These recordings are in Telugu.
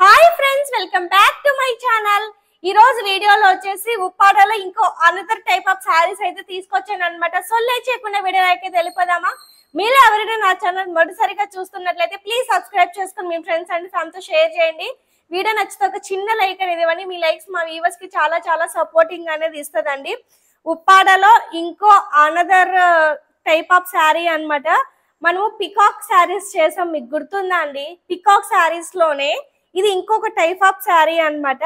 Hi friends, welcome back to my channel. ఈ రోజు వీడియోలో వచ్చేసి ఉప్పాడలో ఇంకో అనదర్ టైప్ ఆఫ్ సారీస్ అయితే తీసుకొచ్చాను అనమాట. సో లేట్ చేయకుండా వీడియో అయితే వెళ్ళిపోదామా? మీరు ఎవరైనా నా ఛానల్ మొదటిసారిగా చూస్తున్నట్లయితే ప్లీజ్ సబ్స్క్రైబ్ చేసుకుని మీ ఫ్రెండ్స్ అండ్ ఫ్యామిలీతో షేర్ చేయండి. వీడియో నచ్చితే ఒక చిన్న లైక్ అనేది ఇవ్వండి. మీ లైక్స్ మా వ్యూవర్స్ కి చాలా చాలా సపోర్టింగ్ అనేది ఇస్తుందండి. ఉప్పాడలో ఇంకో అనదర్ టైప్ ఆఫ్ శారీ అన్నమాట. మనము పికాక్ శారీస్ చేసాం, మీకు గుర్తుందా అండి? పికాక్ శారీస్ లోనే ఇది ఇంకొక టైప్ ఆఫ్ శారీ అన్నమాట.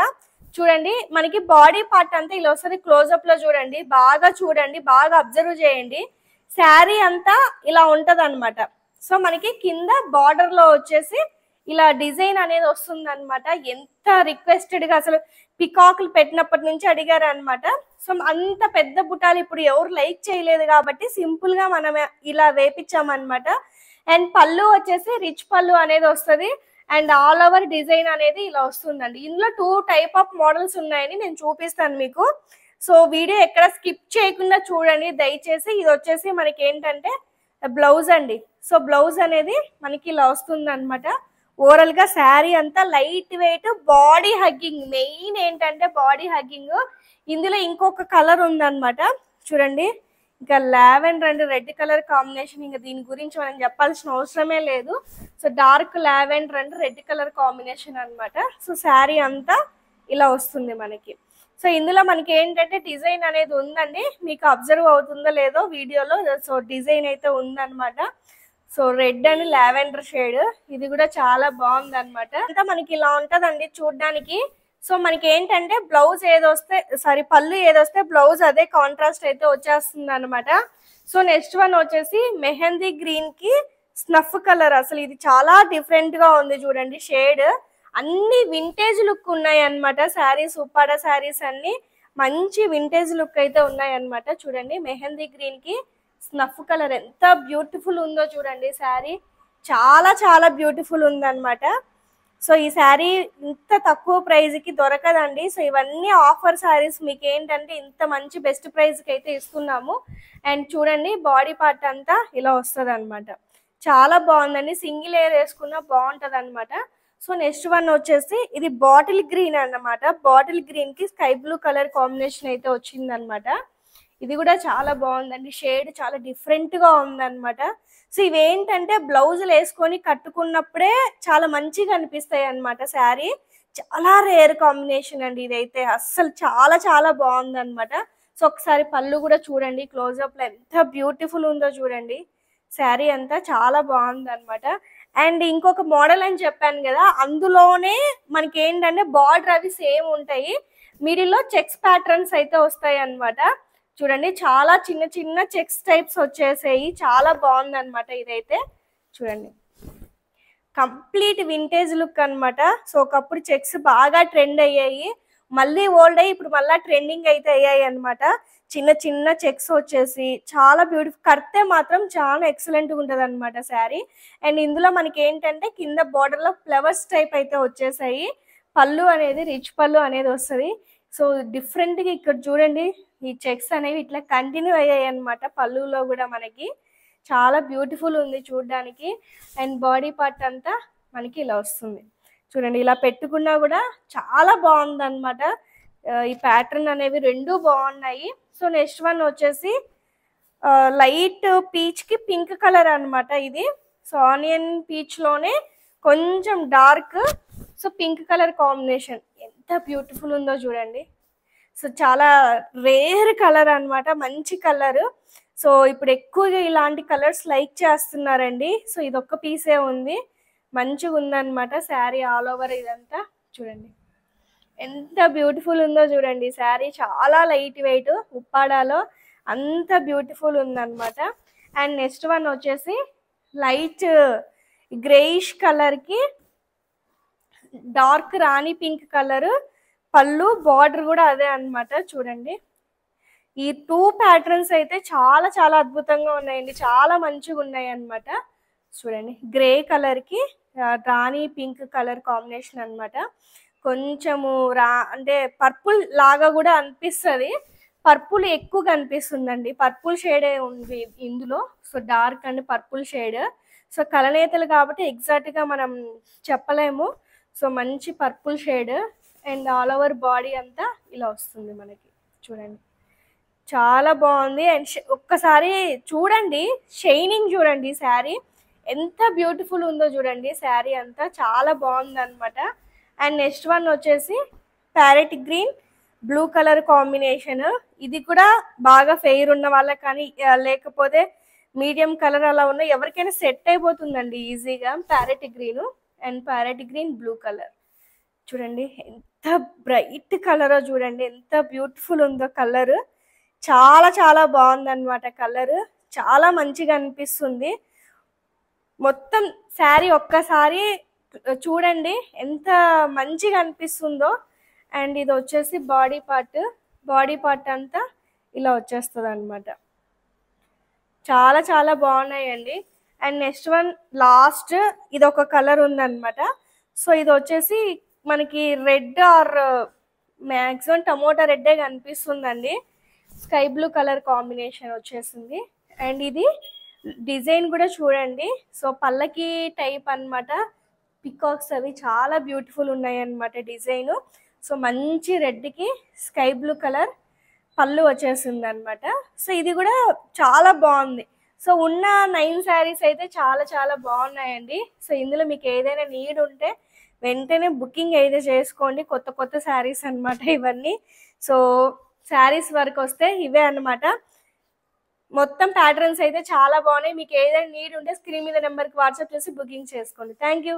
చూడండి, మనకి బాడీ పార్ట్ అంతా ఇలా వస్తుంది. క్లోజ్అప్ లో చూడండి, బాగా చూడండి, బాగా అబ్జర్వ్ చేయండి. శారీ అంతా ఇలా ఉంటది అనమాట. సో మనకి కింద బార్డర్ లో వచ్చేసి ఇలా డిజైన్ అనేది వస్తుంది అనమాట. ఎంత రిక్వెస్టెడ్ గా అసలు పికాక్లు పెట్టినప్పటి నుంచి అడిగారు అనమాట. సో అంత పెద్ద బుటాలు ఇప్పుడు ఎవరు లైక్ చేయలేదు కాబట్టి సింపుల్ గా మనం ఇలా వేపించామన్నమాట. అండ్ పళ్ళు వచ్చేసి రిచ్ పళ్ళు అనేది వస్తుంది. అండ్ ఆల్ ఓవర్ డిజైన్ అనేది ఇలా వస్తుందండి. ఇందులో 2 టైప్ ఆఫ్ మోడల్స్ ఉన్నాయని నేను చూపిస్తాను మీకు. సో వీడియో ఎక్కడ స్కిప్ చేయకుండా చూడండి దయచేసి. ఇది వచ్చేసి మనకి ఏంటంటే బ్లౌజ్ అండి. సో బ్లౌజ్ అనేది మనకి ఇలా వస్తుంది అనమాట. ఓవరాల్ గా శారీ అంతా light weight, body hugging. Main ఏంటంటే బాడీ హగ్గింగ్. ఇందులో ఇంకొక కలర్ ఉందన్నమాట, చూడండి. ఇంకా lavender and red colour combination, ఇంకా దీని గురించి మనం చెప్పాల్సిన అవసరమే లేదు. So dark lavender and red colour combination అన్నమాట. సో శారీ అంతా ఇలా వస్తుంది మనకి. సో ఇందులో మనకి ఏంటంటే డిజైన్ అనేది ఉందండి, మీకు అబ్జర్వ్ అవుతుందో లేదో వీడియోలో. సో డిజైన్ అయితే ఉందన్నమాట. So red and lavender shade, ఇది కూడా చాలా బాగుంది అనమాట. అంతా మనకి ఇలా ఉంటదండి చూడ్డానికి. సో మనకి ఏంటంటే బ్లౌజ్ ఏదొస్తే పళ్ళు ఏదొస్తే బ్లౌజ్ అదే కాంట్రాస్ట్ అయితే వచ్చేస్తుంది అనమాట. సో నెక్స్ట్ వన్ వచ్చేసి మెహందీ గ్రీన్ కి స్నఫ్ కలర్. అసలు ఇది చాలా డిఫరెంట్ గా ఉంది చూడండి షేడ్. అన్ని వింటేజ్ లుక్ ఉన్నాయి అనమాట. శారీస్, ఉప్పాడ శారీస్ అన్ని మంచి వింటేజ్ లుక్ అయితే ఉన్నాయి అనమాట. చూడండి, మెహందీ గ్రీన్ కి స్నఫ్ కలర్ ఎంత బ్యూటిఫుల్ ఉందో చూడండి. శారీ చాలా చాలా బ్యూటిఫుల్ ఉందన్నమాట. సో ఈ శారీ ఇంత తక్కువ ప్రైస్ కి దొరకదండి. సో ఇవన్నీ ఆఫర్ శారీస్, మీకు ఏంటంటే ఇంత మంచి బెస్ట్ ప్రైస్ కి అయితే ఇస్తున్నాము. అండ్ చూడండి, బాడీ పార్ట్ అంతా ఇలా వస్తుంది అనమాట. చాలా బాగుందండి. సింగిల్ లేయర్ వేసుకున్నా బాగుంటది అనమాట. సో నెక్స్ట్ వన్ వచ్చేసి ఇది బాటిల్ గ్రీన్ అన్నమాట. బాటిల్ గ్రీన్ కి స్కై బ్లూ కలర్ కాంబినేషన్ అయితే వచ్చింది అనమాట. ఇది కూడా చాలా బాగుందండి. షేడ్ చాలా డిఫరెంట్ గా ఉందన్నమాట. సో ఇవేంటంటే బ్లౌజులు వేసుకొని కట్టుకున్నప్పుడే చాలా మంచిగా అనిపిస్తాయి అనమాట. శారీ చాలా రేర్ కాంబినేషన్ అండి ఇదైతే. అస్సలు చాలా చాలా బాగుంది అనమాట. సో ఒకసారి పళ్ళు కూడా చూడండి క్లోజ్అప్ లో, ఎంత బ్యూటిఫుల్ ఉందో చూడండి. శారీ అంతా చాలా బాగుంది అనమాట. అండ్ ఇంకొక మోడల్ అని చెప్పాను కదా, అందులోనే మనకి ఏంటంటే బార్డర్ అవి సేమ్ ఉంటాయి, మిడిల్లో చెక్స్ ప్యాటర్న్స్ అయితే వస్తాయి అనమాట. చూడండి, చాలా చిన్న చిన్న చెక్స్ టైప్స్ వచ్చేసాయి. చాలా బాగుంది అనమాట ఇదైతే. చూడండి, కంప్లీట్ వింటేజ్ లుక్ అనమాట. సో ఒకప్పుడు చెక్స్ బాగా ట్రెండ్ అయ్యాయి, మళ్ళీ ఓల్డ్ అయ్యి ఇప్పుడు మళ్ళీ ట్రెండింగ్ అయితే అయ్యాయి అనమాట. చిన్న చిన్న చెక్స్ వచ్చేసి చాలా బ్యూటిఫుల్. కడితే మాత్రం చాలా ఎక్సలెంట్ గా ఉంటది అనమాట శారీ. అండ్ ఇందులో మనకి ఏంటంటే కింద బార్డర్ లో ఫ్లవర్స్ టైప్ అయితే వచ్చేసాయి. పళ్ళు అనేది రిచ్ పళ్ళు అనేది వస్తుంది. సో డిఫరెంట్ గా ఇక్కడ చూడండి, ఈ చెక్స్ అనేవి ఇట్లా కంటిన్యూ అయ్యాయి అనమాట. పళ్ళులో కూడా మనకి చాలా బ్యూటిఫుల్ ఉంది చూడడానికి. అండ్ బాడీ పార్ట్ అంతా మనకి ఇలా వస్తుంది. చూడండి, ఇలా పెట్టుకున్నా కూడా చాలా బాగుంది అనమాట. ఈ ప్యాటర్న్ అనేవి రెండు బాగున్నాయి. సో నెక్స్ట్ వన్ వచ్చేసి లైట్ పీచ్ కి పింక్ కలర్ అనమాట ఇది. సో ఆనియన్ పీచ్ లోనే కొంచెం dark, so pink colour combination ఎంత బ్యూటిఫుల్ ఉందో చూడండి. సో చాలా రేర్ కలర్ అనమాట, మంచి కలర్. సో ఇప్పుడు ఎక్కువగా ఇలాంటి కలర్స్ లైక్ చేస్తున్నారండి. సో ఇది ఒక్క పీసే ఉంది, మంచిగా ఉందన్నమాట. శారీ ఆల్ ఓవర్ ఇదంతా చూడండి ఎంత బ్యూటిఫుల్ ఉందో చూడండి. శారీ చాలా లైట్ వెయిట్, ఉప్పాడాలో అంత బ్యూటిఫుల్ ఉందన్నమాట. అండ్ నెక్స్ట్ వన్ వచ్చేసి లైట్ గ్రేయిష్ కలర్కి డార్క్ రాణి పింక్ కలర్ పళ్ళు, బార్డర్ కూడా అదే అన్నమాట. చూడండి, ఈ 2 ప్యాటర్న్స్ అయితే చాలా చాలా అద్భుతంగా ఉన్నాయండి, చాలా మంచిగా ఉన్నాయి అన్నమాట. చూడండి, గ్రే కలర్ కి రాణి పింక్ కలర్ కాంబినేషన్ అన్నమాట. కొంచెము అంటే పర్పుల్ లాగా కూడా అనిపిస్తుంది. పర్పుల్ ఎక్కువ కనిపిస్తుందండి, పర్పుల్ షేడే ఉంది ఇందులో. So dark and purple shade. So కలనేతలు కాబట్టి ఎగ్జాక్ట్ గా మనం చెప్పలేము. సో మంచి purple shade and all over body అంతా ఇలా వస్తుంది మనకి. చూడండి చాలా బాగుంది. అండ్ ఒక్కసారి చూడండి, షైనింగ్ చూడండి, శారీ ఎంత బ్యూటిఫుల్ ఉందో చూడండి. శారీ అంతా చాలా బాగుంది అనమాట. అండ్ నెక్స్ట్ వన్ వచ్చేసి parrot green blue colour combination. ఇది కూడా బాగా ఫెయిర్ ఉన్న వాళ్ళకి కానీ లేకపోతే మీడియం కలర్ అలా ఉన్న ఎవరికైనా సెట్ అయిపోతుందండి ఈజీగా. Parrot green and parrot green blue colour చూడండి ఎంత బ్రైట్ కలరో చూడండి, ఎంత బ్యూటిఫుల్ ఉందో కలర్. చాలా చాలా బాగుంది అనమాట. కలర్ చాలా మంచిగా అనిపిస్తుంది. మొత్తం శారీ ఒక్కసారి చూడండి ఎంత మంచిగా అనిపిస్తుందో. అండ్ ఇది వచ్చేసి బాడీ పార్ట్ అంతా ఇలా వచ్చేస్తుంది అనమాట. చాలా చాలా బాగున్నాయండి. అండ్ నెక్స్ట్ వన్ లాస్ట్ ఇది ఒక కలర్ ఉందన్నమాట. సో ఇది వచ్చేసి మనకి రెడ్ ఆర్ మ్యాక్సిమం టమోటా రెడ్డే కనిపిస్తుందండి. స్కై బ్లూ కలర్ కాంబినేషన్ వచ్చేసింది. అండ్ ఇది డిజైన్ కూడా చూడండి. సో పల్లకి టైప్ అనమాట. పికాక్స్ అవి చాలా బ్యూటిఫుల్ ఉన్నాయి అన్నమాట డిజైన్. సో మంచి రెడ్కి స్కై బ్లూ కలర్ పళ్ళు వచ్చేసింది అనమాట. సో ఇది కూడా చాలా బాగుంది. సో ఉన్న 9 శారీస్ అయితే చాలా చాలా బాగున్నాయండి. సో ఇందులో మీకు ఏదైనా నీడ్ ఉంటే వెంటనే బుకింగ్ అయితే చేసుకోండి. కొత్త కొత్త శారీస్ అనమాట ఇవన్నీ. సో శారీస్ వరకు వస్తే ఇవే అనమాట. మొత్తం ప్యాటర్న్స్ అయితే చాలా బాగున్నాయి. మీకు ఏదైనా నీడ్ ఉంటే స్క్రీన్ మీద నెంబర్కి వాట్సాప్ చేసి బుకింగ్ చేసుకోండి. Thank you.